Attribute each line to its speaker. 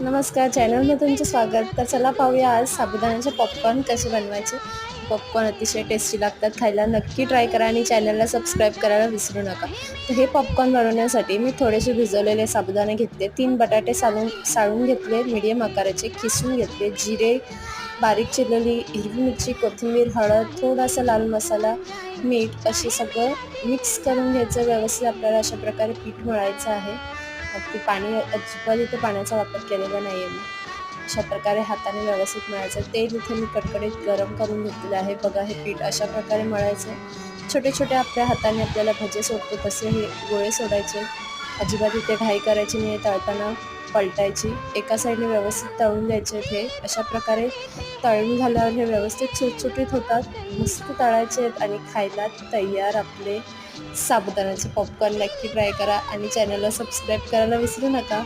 Speaker 1: नमस्कार, चॅनलमध्ये तुमचं स्वागत. तर चला पाहूया आज साबुदाण्याचे पॉपकॉर्न कसे बनवायचे. पॉपकॉर्न अतिशय टेस्टी लागतात खायला. नक्की ट्राय करा आणि चॅनलला सबस्क्राईब करायला विसरू नका. तर हे पॉपकॉर्न बनवण्यासाठी मी थोडेसे भिजवलेले साबुदाणे घेतले, 3 बटाटे साळून घेतले, मीडियम आकाराचे किसून घेतले, जिरे, बारीक चिरलेली हिरवी मिरची, कोथिंबीर, हळद, थोडासा लाल मसाला, मीठ असे सगळं मिक्स करून घ्यायचं व्यवस्थित. आपल्याला अशा प्रकारे पीठ मळायचं आहे. अगदी पाणी अजिबात इथे पाण्याचा वापर केलेला नाही आहे मी. अशा प्रकारे हाताने व्यवस्थित मळायचं. तेल इथे मी कडकडीत गरम करून घेतलेलं आहे. बघा हे पीठ अशा प्रकारे मळायचं. छोटे छोटे आपल्या हाताने आपल्याला भजे सोडतो तसे हे गोळे सोडायचे. अजिबात इथे घाई करायची नाही. तळताना पलटायची. एका साईडने व्यवस्थित तळून द्यायचे. हे अशा प्रकारे तळून झाल्यावर हे व्यवस्थित सुटसुटीत होतात. मस्त तळायचे आहेत आणि खायला तयार आपले साबुदाण्याचे पॉपकॉर्न. नक्की ट्राय करा आणि चॅनलला सबस्क्राईब करायला विसरू नका.